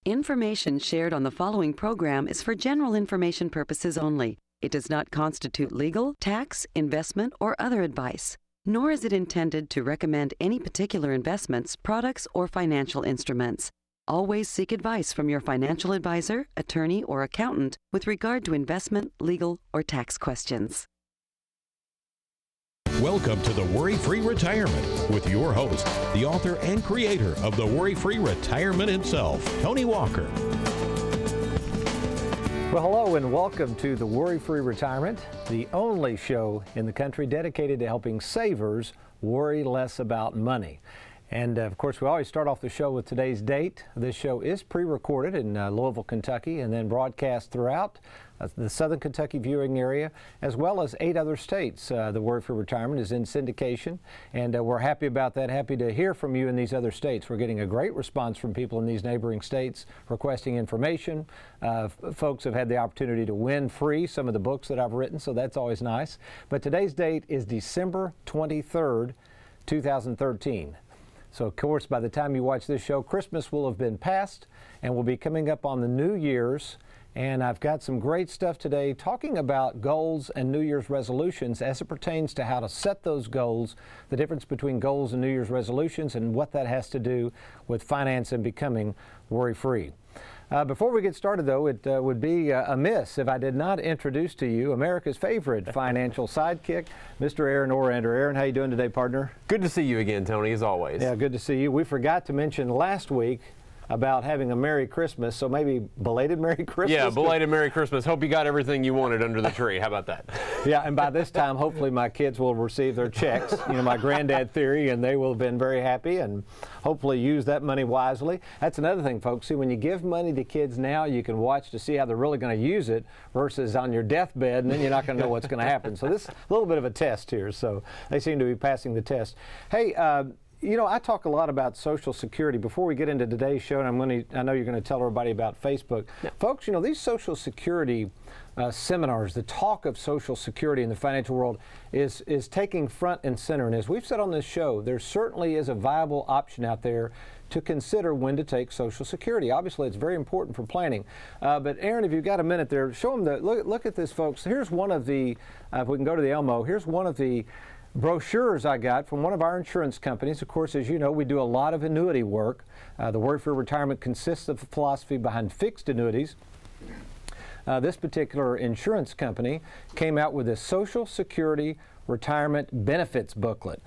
Information shared on the following program is for general information purposes only. It does not constitute legal, tax, investment, or other advice, nor is it intended to recommend any particular investments, products, or financial instruments. Always seek advice from your financial advisor, attorney, or accountant with regard to investment, legal, or tax questions. Welcome to the WorryFree Retirement with your host, the author and creator of the WorryFree Retirement himself, Tony Walker. Well, hello and welcome to the WorryFree Retirement, the only show in the country dedicated to helping savers worry less about money. And of course, we always start off the show with today's date. This show is pre-recorded in Louisville, Kentucky, and then broadcast throughout the Southern Kentucky viewing area, as well as 8 other states. The WorryFree Retirement is in syndication, and we're happy about that. Happy to hear from you in these other states. We're getting a great response from people in these neighboring states requesting information. Folks have had the opportunity to win free some of the books that I've written, so that's always nice. But today's date is December 23rd, 2013. So, of course, by the time you watch this show, Christmas will have been past, and we'll be coming up on the New Year's. And I've got some great stuff today talking about goals and New Year's resolutions as it pertains to how to set those goals, the difference between goals and New Year's resolutions, and what that has to do with finance and becoming worry-free. Before we get started, though, it would be amiss if I did not introduce to you America's favorite financial sidekick, Mr. Aaron Orander. Aaron, how you doing today, partner? Good to see you again, Tony, as always. Yeah, good to see you. We forgot to mention last week about having a Merry Christmas, so maybe belated Merry Christmas? Yeah, belated Merry Christmas. Hope you got everything you wanted under the tree. How about that? Yeah, and by this time, hopefully my kids will receive their checks, my granddad theory, and they will have been very happy and hopefully use that money wisely. That's another thing, folks. See, when you give money to kids now, you can watch to see how they're really going to use it versus on your deathbed, and then you're not going to know what's going to happen. So this is a little bit of a test here, so they seem to be passing the test. Hey, I talk a lot about Social Security. Before we get into today's show, and I know you're going to tell everybody about Facebook. Yeah. Folks, these Social Security seminars, the talk of Social Security in the financial world is taking front and center. And as we've said on this show, there certainly is a viable option out there to consider when to take Social Security. Obviously, it's very important for planning. But Aaron, if you've got a minute there, show them look at this, folks. Here's one of the, if we can go to the Elmo, here's one of the brochures I got from one of our insurance companies. Of course, as you know, we do a lot of annuity work. The WorryFree Retirement consists of the philosophy behind fixed annuities. This particular insurance company came out with a Social Security Retirement Benefits booklet.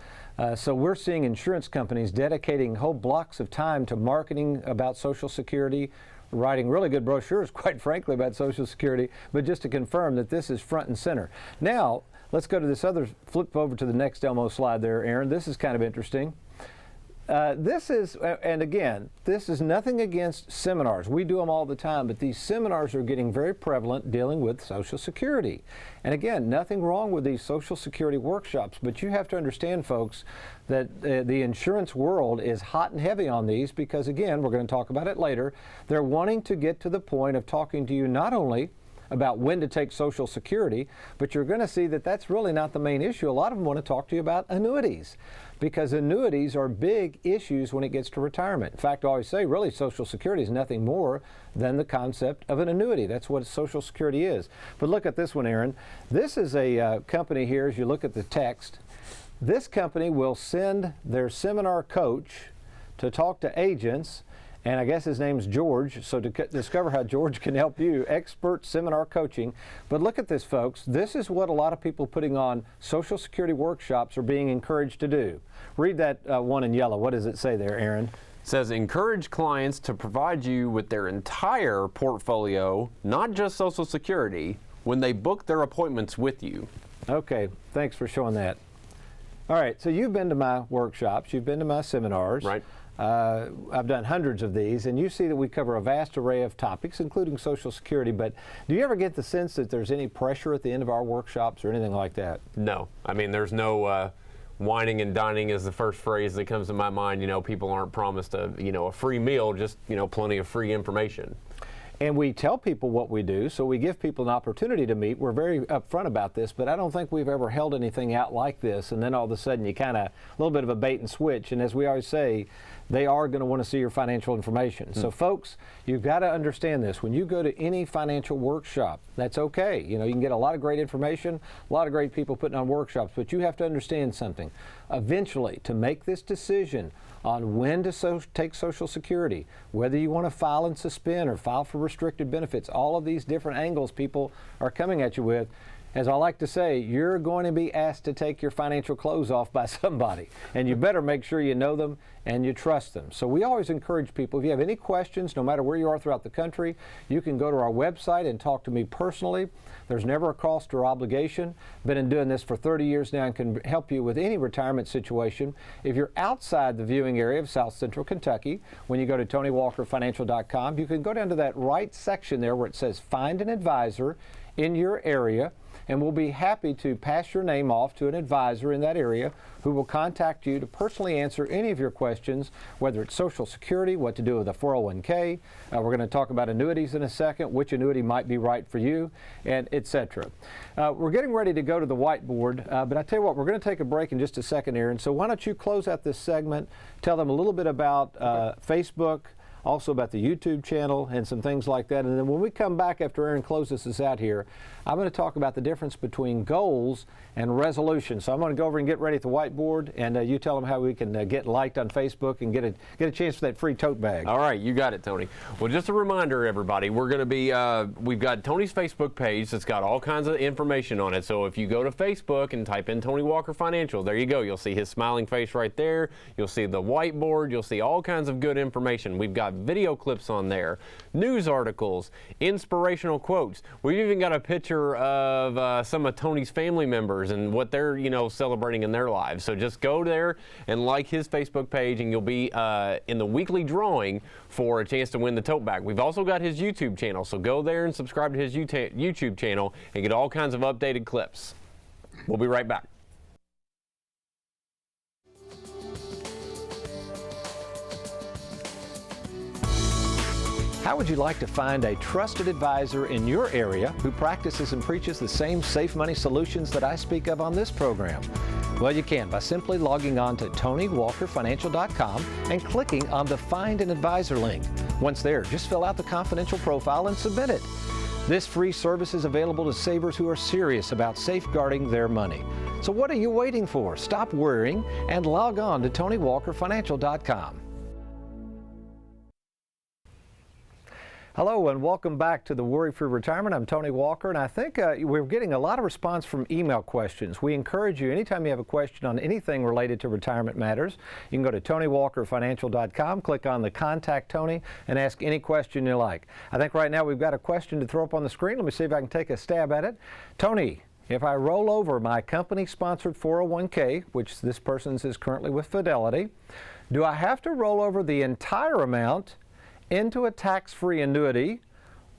So we're seeing insurance companies dedicating whole blocks of time to marketing about Social Security, writing really good brochures, quite frankly, about Social Security, but just to confirm that this is front and center. Now, let's go to this other, flip over to the next Elmo slide there, Aaron. This is kind of interesting. This is, and again, this is nothing against seminars. We do them all the time, but these seminars are getting very prevalent dealing with Social Security. And again, nothing wrong with these Social Security workshops, but you have to understand, folks, that the insurance world is hot and heavy on these because, again, we're going to talk about it later, they're wanting to get to the point of talking to you not only about when to take Social Security, but you're going to see that that's really not the main issue. A lot of them want to talk to you about annuities because annuities are big issues when it gets to retirement. In fact, I always say really Social Security is nothing more than the concept of an annuity. That's what Social Security is. But look at this one, Aaron. This is a company here, as you look at the text. This company will send their seminar coach to talk to agents, and I guess his name's George, so to discover how George can help you, expert seminar coaching. But look at this, folks. This is what a lot of people putting on Social Security workshops are being encouraged to do. Read that one in yellow. What does it say there, Aaron? It says, encourage clients to provide you with their entire portfolio, not just Social Security, when they book their appointments with you. Okay, thanks for showing that. All right, so you've been to my workshops, you've been to my seminars. Right. I've done hundreds of these, and you see that we cover a vast array of topics, including Social Security, but do you ever get the sense that there's any pressure at the end of our workshops or anything like that? No. I mean, there's no whining and dining is the first phrase that comes to my mind. People aren't promised a free meal, just, plenty of free information. And we tell people what we do, so we give people an opportunity to meet. We're very upfront about this, but I don't think we've ever held anything out like this, and then all of a sudden you kind of, a little bit of a bait and switch. And as we always say, they are going to want to see your financial information. So folks, you've got to understand this. When you go to any financial workshop, that's okay. You know, you can get a lot of great information, a lot of great people putting on workshops, but you have to understand something. Eventually, to make this decision on when to take Social Security, whether you want to file and suspend or file for restricted benefits, all of these different angles people are coming at you with. As I like to say, you're going to be asked to take your financial clothes off by somebody, and you better make sure you know them and you trust them. So we always encourage people, if you have any questions, no matter where you are throughout the country, you can go to our website and talk to me personally. There's never a cost or obligation. Been in doing this for 30 years now and can help you with any retirement situation. If you're outside the viewing area of South Central Kentucky, when you go to TonyWalkerFinancial.com, you can go down to that right section there where it says Find an Advisor in your area, and we'll be happy to pass your name off to an advisor in that area who will contact you to personally answer any of your questions, whether it's Social Security, what to do with a 401k. We're going to talk about annuities in a second, which annuity might be right for you, and etc. We're getting ready to go to the whiteboard, but I tell you what, we're going to take a break in just a second, Aaron. So why don't you close out this segment, tell them a little bit about Facebook, also about the YouTube channel and some things like that. And then when we come back after Aaron closes this out here, I'm going to talk about the difference between goals and resolutions. So I'm going to go over and get ready at the whiteboard, and you tell them how we can get liked on Facebook and get a chance for that free tote bag. All right, you got it, Tony. Well, just a reminder, everybody, we're going to be, we've got Tony's Facebook page that's got all kinds of information on it. So if you go to Facebook and type in Tony Walker Financial, there you go. You'll see his smiling face right there. You'll see the whiteboard. You'll see all kinds of good information. We've got video clips on there, news articles, inspirational quotes. We've even got a picture of some of Tony's family members and what they're, you know, celebrating in their lives. So just go there and like his Facebook page, and you'll be in the weekly drawing for a chance to win the tote bag. We've also got his YouTube channel, so go there and subscribe to his YouTube channel and get all kinds of updated clips. We'll be right back. How would you like to find a trusted advisor in your area who practices and preaches the same safe money solutions that I speak of on this program? Well, you can by simply logging on to TonyWalkerFinancial.com and clicking on the Find an Advisor link. Once there, just fill out the confidential profile and submit it. This free service is available to savers who are serious about safeguarding their money. So what are you waiting for? Stop worrying and log on to TonyWalkerFinancial.com. Hello and welcome back to the Worry-Free Retirement. I'm Tony Walker, and I think we're getting a lot of response from email questions. We encourage you, anytime you have a question on anything related to retirement matters, you can go to TonyWalkerFinancial.com, click on the Contact Tony, and ask any question you like. I think right now we've got a question to throw up on the screen. Let me see if I can take a stab at it. Tony, if I roll over my company-sponsored 401k, which this person's is currently with Fidelity, do I have to roll over the entire amount into a tax-free annuity,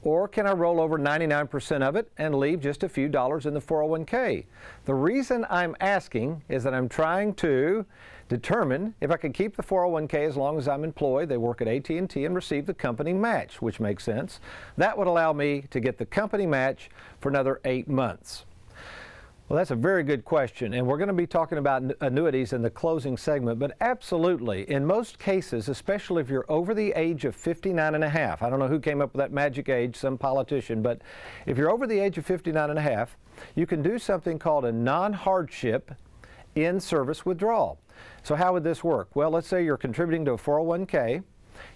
or can I roll over 99% of it and leave just a few dollars in the 401k? The reason I'm asking is that I'm trying to determine if I can keep the 401k as long as I'm employed. They work at AT&T and receive the company match, which makes sense. That would allow me to get the company match for another 8 months. Well, that's a very good question, and we're going to be talking about annuities in the closing segment, but absolutely, in most cases, especially if you're over the age of 59 and a half, I don't know who came up with that magic age, some politician, but if you're over the age of 59 and a half, you can do something called a non-hardship in-service withdrawal. So how would this work? Well, let's say you're contributing to a 401k.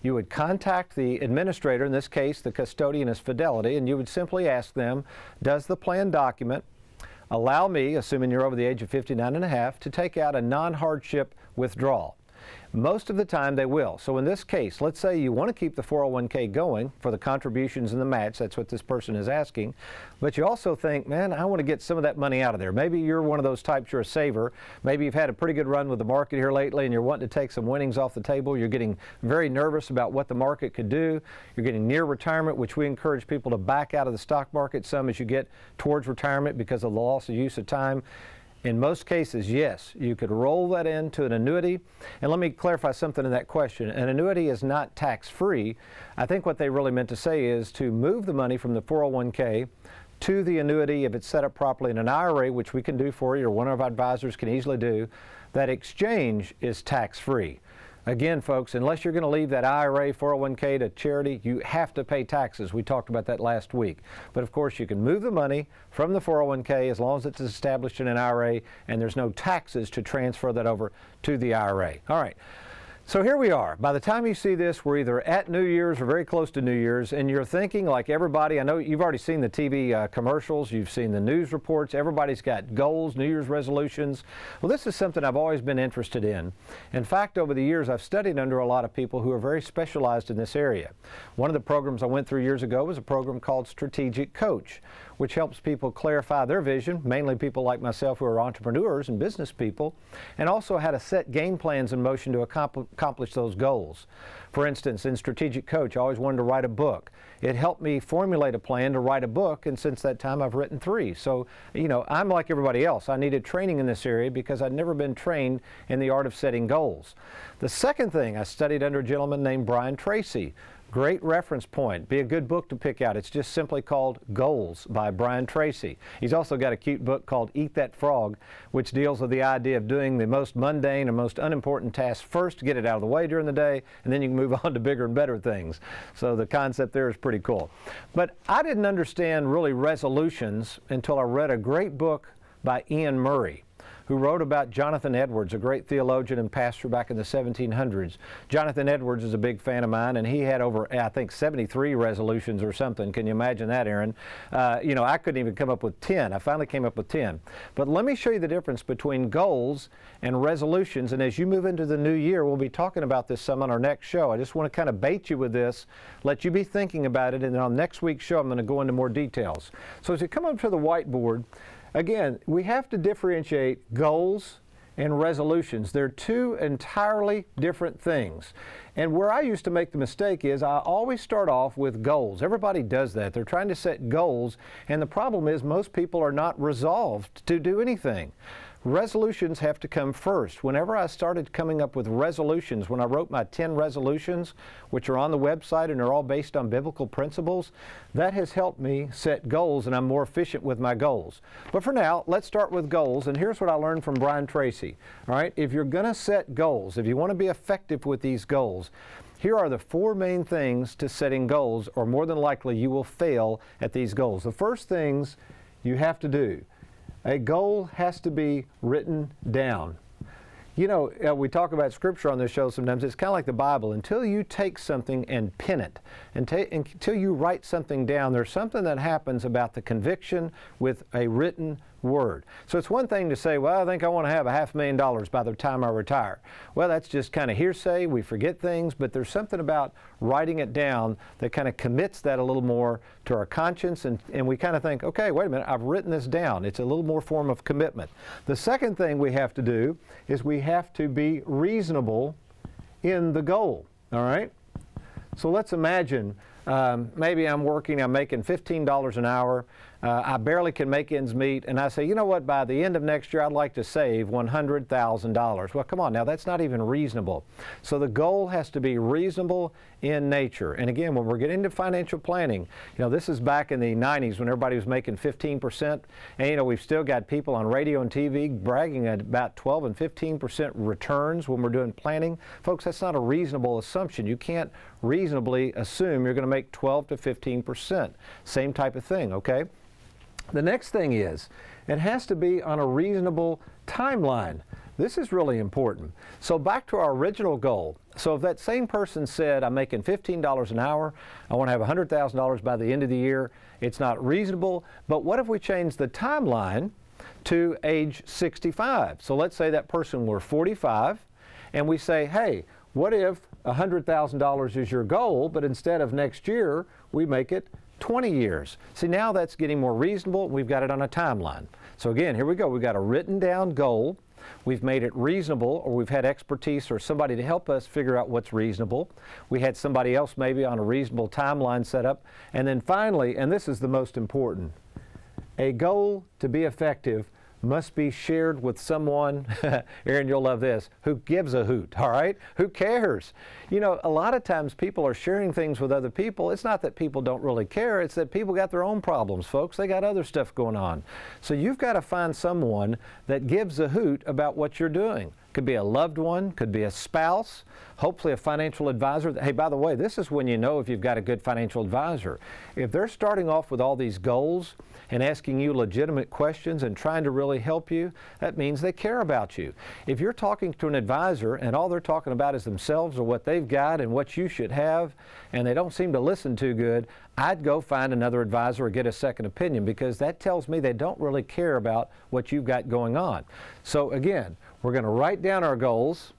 You would contact the administrator, in this case, the custodian is Fidelity, and you would simply ask them, does the plan document allow me, assuming you're over the age of 59 and a half, to take out a non-hardship withdrawal? Most of the time they will. So in this case, let's say you want to keep the 401k going for the contributions and the match, that's what this person is asking, but you also think, man, I want to get some of that money out of there. Maybe you're one of those types, you're a saver. Maybe you've had a pretty good run with the market here lately and you're wanting to take some winnings off the table. You're getting very nervous about what the market could do. You're getting near retirement, which we encourage people to back out of the stock market some as you get towards retirement because of the loss of use of time. In most cases, yes, you could roll that into an annuity. And let me clarify something in that question. An annuity is not tax-free. I think what they really meant to say is to move the money from the 401k to the annuity if it's set up properly in an IRA, which we can do for you or one of our advisors can easily do. That exchange is tax-free. Again, folks, unless you're going to leave that IRA, 401k to charity, you have to pay taxes. We talked about that last week. But of course, you can move the money from the 401k as long as it's established in an IRA and there's no taxes to transfer that over to the IRA. All right. So here we are. By the time you see this, we're either at New Year's or very close to New Year's, and you're thinking like everybody. I know you've already seen the TV commercials, you've seen the news reports, everybody's got goals, New Year's resolutions. Well, this is something I've always been interested in. In fact, over the years, I've studied under a lot of people who are very specialized in this area. One of the programs I went through years ago was a program called Strategic Coach, which helps people clarify their vision, mainly people like myself who are entrepreneurs and business people, and also how to set game plans in motion to accomplish those goals. For instance, in Strategic Coach, I always wanted to write a book. It helped me formulate a plan to write a book, and since that time I've written 3. So, you know, I'm like everybody else. I needed training in this area because I'd never been trained in the art of setting goals. The second thing, I studied under a gentleman named Brian Tracy. Great reference point. Be a good book to pick out. It's just simply called Goals by Brian Tracy. He's also got a cute book called Eat That Frog, which deals with the idea of doing the most mundane and most unimportant tasks first to get it out of the way during the day, and then you can move on to bigger and better things. So the concept there is pretty cool. But I didn't understand really resolutions until I read a great book by Ian Murray, who wrote about Jonathan Edwards, a great theologian and pastor back in the 1700s. Jonathan Edwards is a big fan of mine, and he had over, I think, 73 resolutions or something. Can you imagine that, Aaron? You know, I couldn't even come up with 10. I finally came up with 10. But let me show you the difference between goals and resolutions. And as you move into the new year, we'll be talking about this some on our next show. I just want to kind of bait you with this, let you be thinking about it, and then on next week's show, I'm going to go into more details. So as you come up to the whiteboard, again, we have to differentiate goals and resolutions. They're two entirely different things. And where I used to make the mistake is I always start off with goals. Everybody does that. They're trying to set goals, and the problem is most people are not resolved to do anything. Resolutions have to come first. Whenever I started coming up with resolutions, when I wrote my 10 resolutions, which are on the website and are all based on biblical principles, that has helped me set goals, and I'm more efficient with my goals. But for now, let's start with goals, and here's what I learned from Brian Tracy. All right, if you're going to set goals, if you want to be effective with these goals, here are the 4 main things to setting goals, or more than likely you will fail at these goals. The first things you have to do: a goal has to be written down. You know, we talk about Scripture on this show sometimes. It's kind of like the Bible. Until you take something and pin it, until you write something down, there's something that happens about the conviction with a written word. So it's one thing to say, well, I think I want to have $500,000 by the time I retire. Well, that's just kind of hearsay. We forget things, but there's something about writing it down that kind of commits that a little more to our conscience, and we kind of think, okay, wait a minute, I've written this down. It's a little more form of commitment. The second thing we have to do is we have to be reasonable in the goal, all right? So let's imagine maybe I'm making $15 an hour. I barely can make ends meet, and I say, you know what, by the end of next year, I'd like to save $100,000. Well, come on now, that's not even reasonable. So the goal has to be reasonable in nature. And again, when we're getting into financial planning, you know, this is back in the 90s when everybody was making 15%, and you know, we've still got people on radio and TV bragging at about 12 and 15% returns when we're doing planning. Folks, that's not a reasonable assumption. You can't reasonably assume you're going to make 12 to 15%. Same type of thing, okay? The next thing is, it has to be on a reasonable timeline. This is really important. So back to our original goal. So if that same person said, I'm making $15 an hour, I want to have $100,000 by the end of the year, it's not reasonable. But what if we change the timeline to age 65? So let's say that person were 45, and we say, hey, what if $100,000 is your goal, but instead of next year, we make it 20 years. See, now that's getting more reasonable. We've got it on a timeline. So again, here we go. We've got a written down goal. We've made it reasonable, or we've had expertise or somebody to help us figure out what's reasonable. We had somebody else maybe on a reasonable timeline set up. And then finally, and this is the most important, a goal to be effective must be shared with someone, Aaron, you'll love this, who gives a hoot, all right? Who cares? You know, a lot of times people are sharing things with other people. It's not that people don't really care, it's that people got their own problems, folks. They got other stuff going on. So you've got to find someone that gives a hoot about what you're doing. Could be a loved one, could be a spouse, hopefully a financial advisor. Hey, by the way, this is when you know if you've got a good financial advisor. If they're starting off with all these goals and asking you legitimate questions and trying to really help you, that means they care about you. If you're talking to an advisor and all they're talking about is themselves or what they've got and what you should have, and they don't seem to listen too good, I'd go find another advisor or get a second opinion, because that tells me they don't really care about what you've got going on. So again, we're going to write down our goals.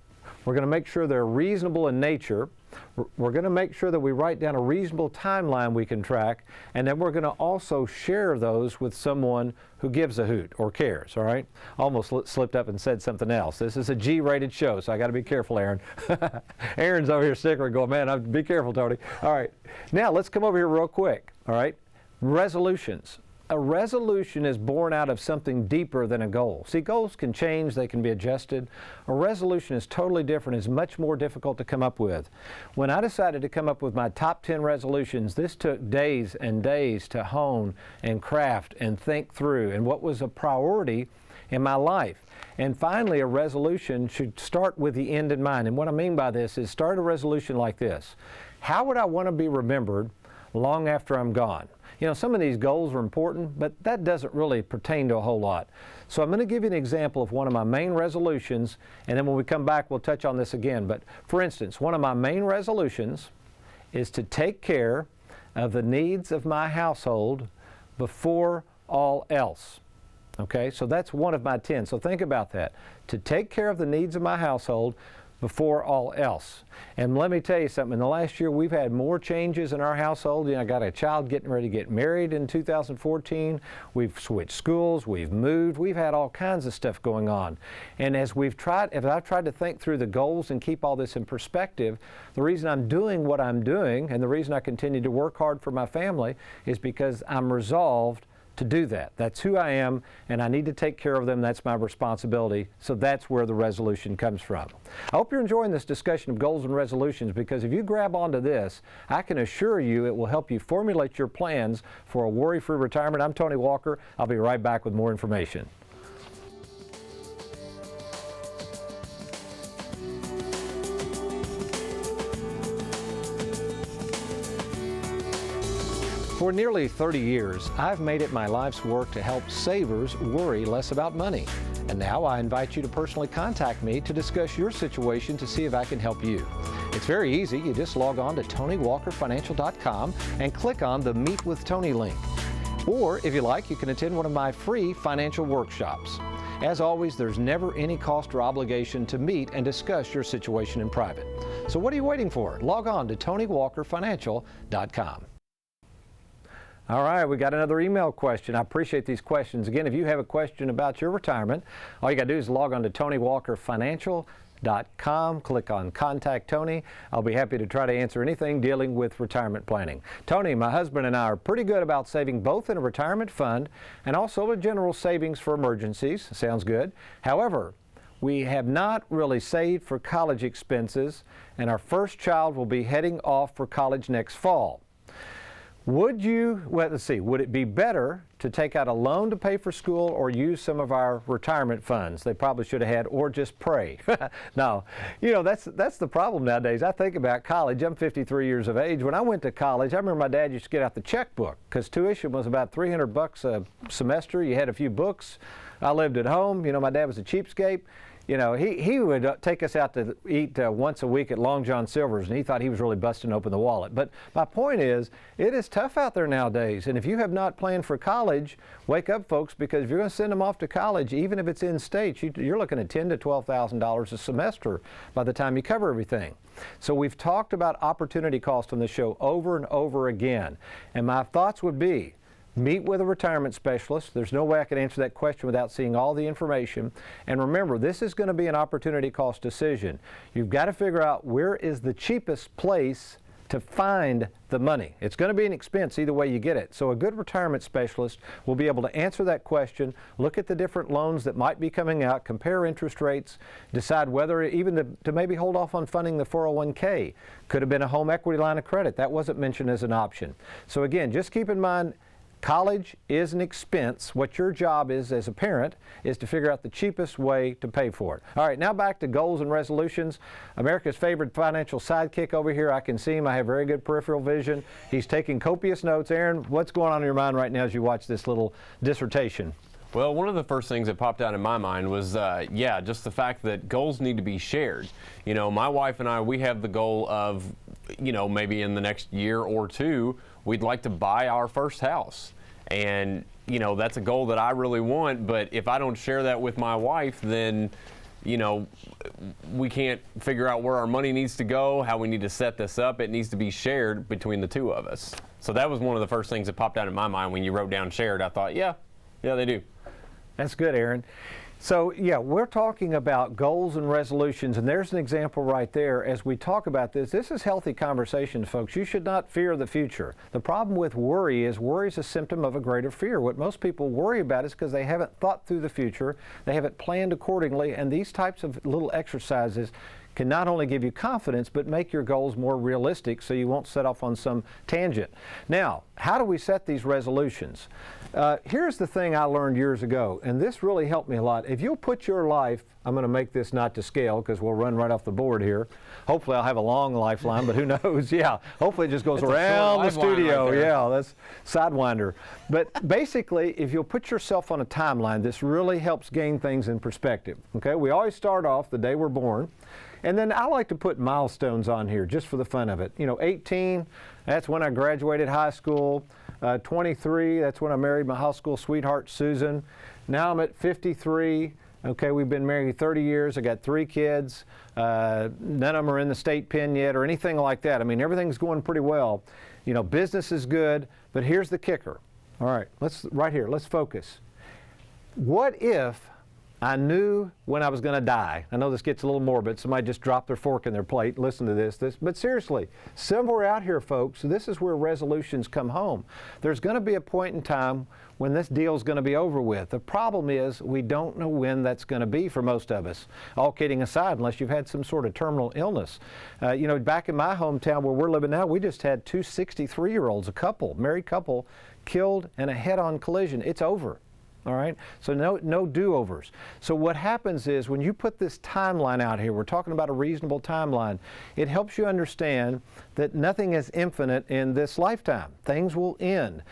We're going to make sure they're reasonable in nature. We're going to make sure that we write down a reasonable timeline we can track, and then we're going to also share those with someone who gives a hoot or cares, all right? Almost slipped up and said something else. This is a G-rated show, so I got to be careful, Aaron. Aaron's over here sticking going, man, be careful, Tony. All right, now let's come over here real quick, all right? Resolutions. A resolution is born out of something deeper than a goal. See, goals can change, they can be adjusted. A resolution is totally different, it's much more difficult to come up with. When I decided to come up with my top 10 resolutions, this took days and days to hone and craft and think through and what was a priority in my life. And finally, a resolution should start with the end in mind. And what I mean by this is start a resolution like this. How would I want to be remembered long after I'm gone? You know, some of these goals are important, but that doesn't really pertain to a whole lot. So I'm going to give you an example of one of my main resolutions, and then when we come back, we'll touch on this again. But for instance, one of my main resolutions is to take care of the needs of my household before all else. Okay, so that's one of my 10. So think about that. To take care of the needs of my household before all else. And let me tell you something, in the last year we've had more changes in our household. You know, I got a child getting ready to get married in 2014. We've switched schools, we've moved, we've had all kinds of stuff going on. And as I've tried to think through the goals and keep all this in perspective, the reason I'm doing what I'm doing and the reason I continue to work hard for my family is because I'm resolved to do that. That's who I am, and I need to take care of them. That's my responsibility. So that's where the resolution comes from. I hope you're enjoying this discussion of goals and resolutions, because if you grab onto this, I can assure you it will help you formulate your plans for a worry-free retirement. I'm Tony Walker. I'll be right back with more information. For nearly 30 years, I've made it my life's work to help savers worry less about money. And now I invite you to personally contact me to discuss your situation to see if I can help you. It's very easy. You just log on to TonyWalkerFinancial.com and click on the Meet with Tony link. Or if you like, you can attend one of my free financial workshops. As always, there's never any cost or obligation to meet and discuss your situation in private. So what are you waiting for? Log on to TonyWalkerFinancial.com. All right, we got another email question. I appreciate these questions. Again, if you have a question about your retirement, all you got to do is log on to TonyWalkerFinancial.com, click on Contact Tony. I'll be happy to try to answer anything dealing with retirement planning. Tony, my husband and I are pretty good about saving both in a retirement fund and also a general savings for emergencies. Sounds good. However, we have not really saved for college expenses, and our first child will be heading off for college next fall. Would it be better to take out a loan to pay for school or use some of our retirement funds? They probably should have had, or just pray. No, you know, that's the problem nowadays. I think about college. I'm 53 years of age. When I went to college, I remember my dad used to get out the checkbook because tuition was about $300 a semester. You had a few books. I lived at home. You know, my dad was a cheapskate. You know, he would take us out to eat once a week at Long John Silver's, and he thought he was really busting open the wallet. But my point is, it is tough out there nowadays. And if you have not planned for college, wake up, folks, because if you're going to send them off to college, even if it's in state, you're looking at $10,000 to $12,000 a semester by the time you cover everything. So we've talked about opportunity cost on the show over and over again. And my thoughts would be, meet with a retirement specialist. There's no way I could answer that question without seeing all the information. And remember, this is going to be an opportunity cost decision. You've got to figure out where is the cheapest place to find the money. It's going to be an expense either way you get it. So a good retirement specialist will be able to answer that question, look at the different loans that might be coming out, compare interest rates, decide whether even to maybe hold off on funding the 401k. Could have been a home equity line of credit. That wasn't mentioned as an option. So again, just keep in mind, college is an expense. What your job is as a parent is to figure out the cheapest way to pay for it. All right, now back to goals and resolutions. America's favorite financial sidekick over here. I can see him. I have very good peripheral vision. He's taking copious notes. Aaron, what's going on in your mind right now as you watch this little dissertation? Well, one of the first things that popped out in my mind was, just the fact that goals need to be shared. You know, my wife and I, we have the goal of, maybe in the next year or two, we'd like to buy our first house. And, that's a goal that I really want, but if I don't share that with my wife, then, we can't figure out where our money needs to go, how we need to set this up. It needs to be shared between the two of us. So that was one of the first things that popped out in my mind when you wrote down shared. I thought, yeah, they do. That's good, Aaron. So, yeah, we're talking about goals and resolutions, and there's an example right there. As we talk about this is healthy conversation, folks. You should not fear the future. The problem with worry is a symptom of a greater fear. What most people worry about is because they haven't thought through the future, they haven't planned accordingly, and these types of little exercises can not only give you confidence, but make your goals more realistic so you won't set off on some tangent. Now, how do we set these resolutions? Here's the thing I learned years ago, and this really helped me a lot. If you'll put your life, I'm going to make this not to scale because we'll run right off the board here. Hopefully I'll have a long lifeline, but who knows? Yeah, hopefully it just goes around the studio. Right, yeah, that's Sidewinder. But basically, if you'll put yourself on a timeline, this really helps gain things in perspective. Okay, we always start off the day we're born. And then I like to put milestones on here just for the fun of it. 18, that's when I graduated high school. 23, that's when I married my high school sweetheart, Susan. Now I'm at 53. Okay, we've been married 30 years. I got 3 kids. None of them are in the state pen yet or anything like that. I mean, everything's going pretty well. Business is good, but here's the kicker. All right, let's focus. What if I knew when I was going to die? I know this gets a little morbid. Somebody just dropped their fork in their plate. Listen to this. But seriously, somewhere out here, folks, this is where resolutions come home. There's going to be a point in time when this deal is going to be over with. The problem is we don't know when that's going to be for most of us. All kidding aside, unless you've had some sort of terminal illness. Back in my hometown where we're living now, we just had 2 63-year-olds, married couple, killed in a head-on collision. It's over. All right, so no do-overs. So what happens is when you put this timeline out here, we're talking about a reasonable timeline, it helps you understand that nothing is infinite in this lifetime. Things will end.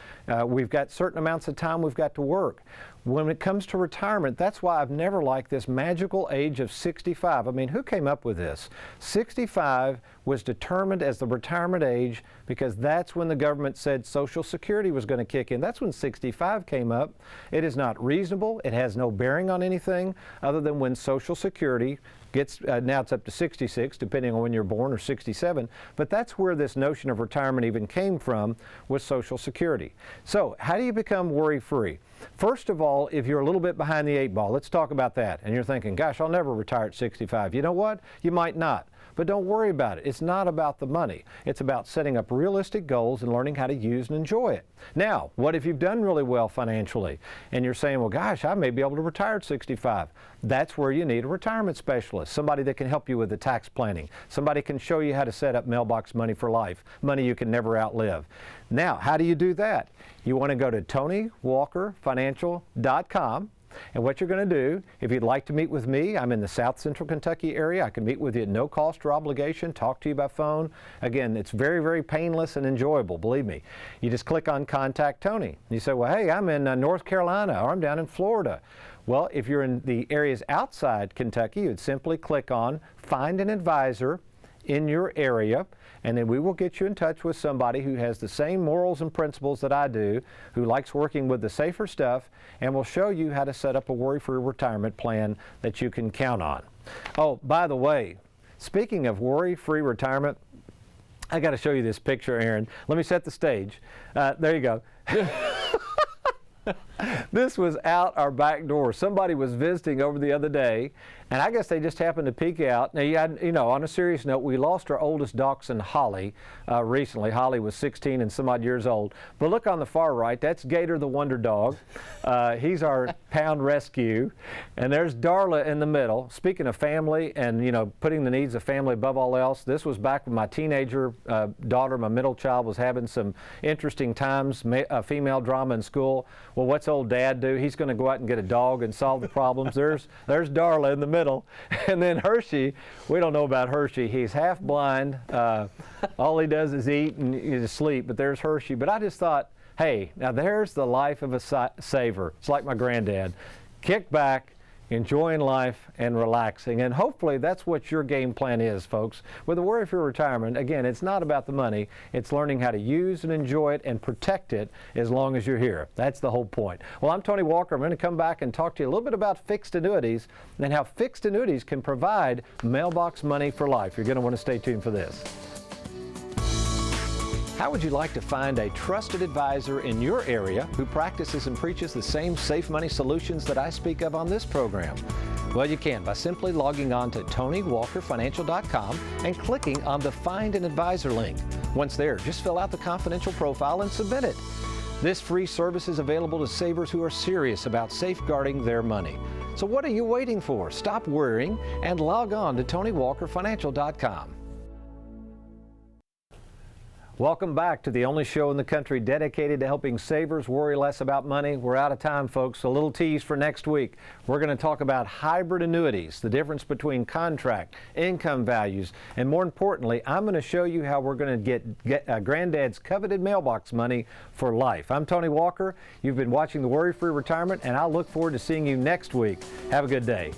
We've got certain amounts of time we've got to work. When it comes to retirement, that's why I've never liked this magical age of 65. I mean, who came up with this? 65 was determined as the retirement age because that's when the government said Social Security was going to kick in. That's when 65 came up. It is not reasonable. It has no bearing on anything other than when Social Security gets, now it's up to 66, depending on when you're born, or 67. But that's where this notion of retirement even came from, with Social Security. So how do you become worry-free? First of all, if you're a little bit behind the 8 ball, let's talk about that. And you're thinking, gosh, I'll never retire at 65. You know what? You might not. But don't worry about it. It's not about the money. It's about setting up realistic goals and learning how to use and enjoy it. Now, what if you've done really well financially and you're saying, well, gosh, I may be able to retire at 65. That's where you need a retirement specialist, somebody that can help you with the tax planning. Somebody can show you how to set up mailbox money for life, money you can never outlive. Now, how do you do that? You want to go to TonyWalkerFinancial.com. And what you're going to do, if you'd like to meet with me, I'm in the South Central Kentucky area. I can meet with you at no cost or obligation, talk to you by phone. Again, it's very, very painless and enjoyable, believe me. You just click on Contact Tony. You say, well, hey, I'm in North Carolina, or I'm down in Florida. Well, if you're in the areas outside Kentucky, you'd simply click on Find an Advisor in your area, and then we will get you in touch with somebody who has the same morals and principles that I do, who likes working with the safer stuff, and will show you how to set up a worry-free retirement plan that you can count on. Oh, by the way, speaking of worry-free retirement, I got to show you this picture, Aaron. Let me set the stage. There you go. This was out our back door. Somebody was visiting over the other day, And I guess they just happened to peek out. Now, on a serious note, we lost our oldest dachshund, Holly, recently. Holly was 16 and some odd years old. But look on the far right, that's Gator the Wonder Dog. He's our pound rescue. And there's Darla in the middle. Speaking of family and, putting the needs of family above all else, this was back when my teenager daughter, my middle child, was having some interesting times, female drama in school. Well, what's old dad do? He's going to go out and get a dog and solve the problems. There's Darla in the middle. And then Hershey, we don't know about Hershey. He's half blind. All he does is eat and sleep. But there's Hershey. But I just thought, hey, now there's the life of a saver. It's like my granddad. Kick back, enjoying life, and relaxing. And hopefully that's what your game plan is, folks. With a Worry-Free Retirement, again, it's not about the money. It's learning how to use and enjoy it and protect it as long as you're here. That's the whole point. Well, I'm Tony Walker. I'm going to come back and talk to you a little bit about fixed annuities and how fixed annuities can provide mailbox money for life. You're going to want to stay tuned for this. How would you like to find a trusted advisor in your area who practices and preaches the same safe money solutions that I speak of on this program? Well, you can by simply logging on to TonyWalkerFinancial.com and clicking on the Find an Advisor link. Once there, just fill out the confidential profile and submit it. This free service is available to savers who are serious about safeguarding their money. So what are you waiting for? Stop worrying and log on to TonyWalkerFinancial.com. Welcome back to the only show in the country dedicated to helping savers worry less about money. We're out of time, folks. A little tease for next week. We're going to talk about hybrid annuities, the difference between contract, income values, and more importantly, I'm going to show you how we're going to get Granddad's coveted mailbox money for life. I'm Tony Walker. You've been watching the Worry-Free Retirement, and I'll look forward to seeing you next week. Have a good day.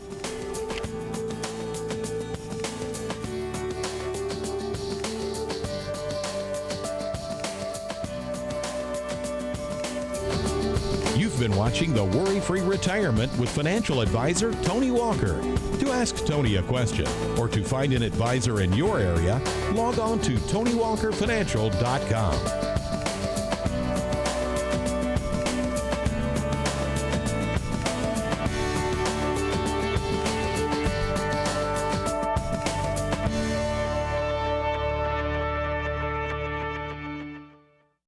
You've been watching the Worry-Free Retirement with financial advisor Tony Walker. To ask Tony a question or to find an advisor in your area, log on to TonyWalkerFinancial.com.